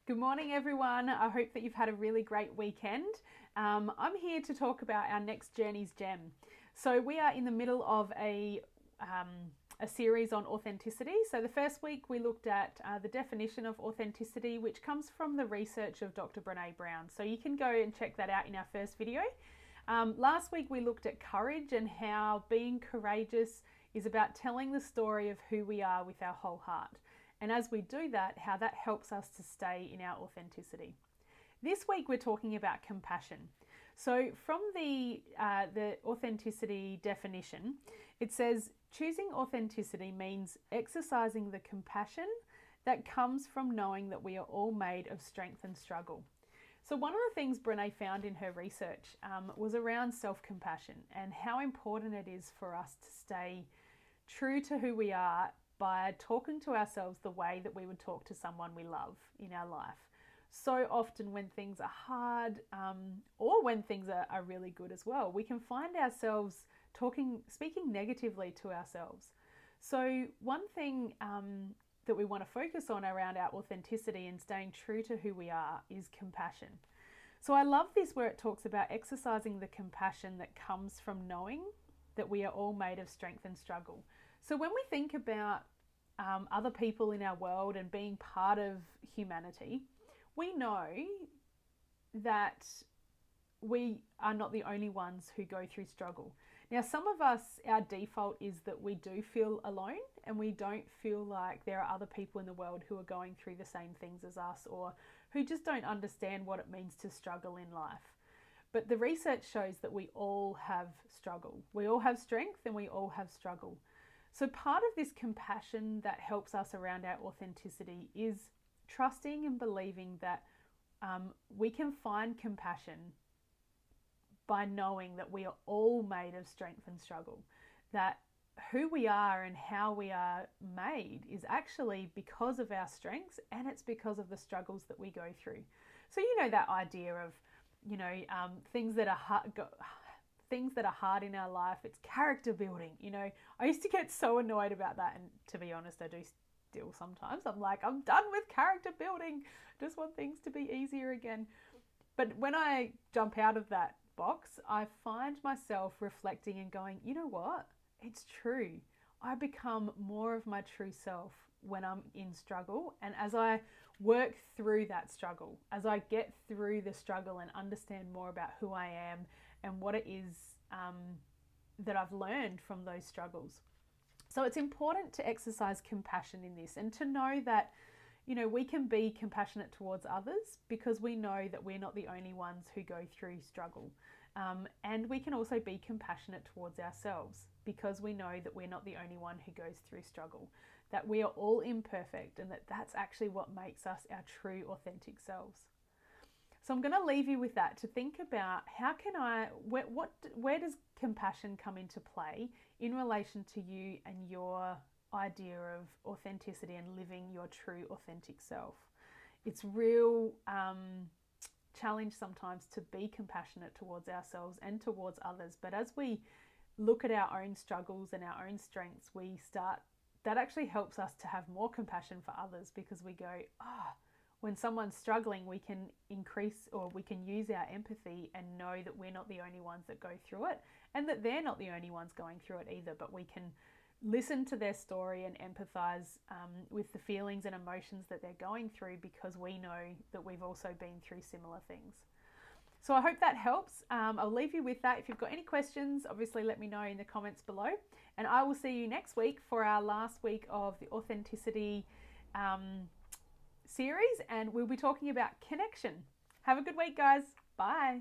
Good morning, everyone. I hope that you've had a really great weekend. I'm here to talk about our next journey's gem. So we are in the middle of a series on authenticity. So the first week we looked at the definition of authenticity, which comes from the research of Dr. Brene Brown. So you can go and check that out in our first video. Last week we looked at courage and how being courageous is about telling the story of who we are with our whole heart. And as we do that, how that helps us to stay in our authenticity. This week we're talking about compassion. So from the authenticity definition, it says choosing authenticity means exercising the compassion that comes from knowing that we are all made of strength and struggle. So one of the things Brene found in her research was around self-compassion and how important it is for us to stay true to who we are by talking to ourselves the way that we would talk to someone we love in our life. So often when things are hard or when things are really good as well, we can find ourselves speaking negatively to ourselves. So one thing that we want to focus on around our authenticity and staying true to who we are is compassion. So I love this where it talks about exercising the compassion that comes from knowing that we are all made of strength and struggle. So when we think about other people in our world and being part of humanity, we know that we are not the only ones who go through struggle. Now, some of us, our default is that we do feel alone and we don't feel like there are other people in the world who are going through the same things as us or who just don't understand what it means to struggle in life. But the research shows that we all have struggle. We all have strength and we all have struggle. So part of this compassion that helps us around our authenticity is trusting and believing that we can find compassion by knowing that we are all made of strength and struggle, that who we are and how we are made is actually because of our strengths and it's because of the struggles that we go through. So you know that idea of, things that are hard in our life, it's character building. I used to get so annoyed about that, and to be honest, I do still sometimes. I'm like, I'm done with character building, just want things to be easier again. But when I jump out of that box, I find myself reflecting and going, you know what, it's true. I become more of my true self when I'm in struggle, and as I work through that struggle, as I get through the struggle and understand more about who I am and what it is that I've learned from those struggles. So it's important to exercise compassion in this and to know that, we can be compassionate towards others because we know that we're not the only ones who go through struggle. And we can also be compassionate towards ourselves because we know that we're not the only one who goes through struggle, that we are all imperfect and that that's actually what makes us our true authentic selves. So I'm going to leave you with that to think about where does compassion come into play in relation to you and your idea of authenticity and living your true authentic self. It's real challenge sometimes to be compassionate towards ourselves and towards others, but as we look at our own struggles and our own strengths, that actually helps us to have more compassion for others because we go, when someone's struggling, we can increase or we can use our empathy and know that we're not the only ones that go through it and that they're not the only ones going through it either, but we can listen to their story and empathize with the feelings and emotions that they're going through because we know that we've also been through similar things. So I hope that helps. I'll leave you with that. If you've got any questions, obviously let me know in the comments below. And I will see you next week for our last week of the authenticity series, and we'll be talking about connection. Have a good week, guys. Bye.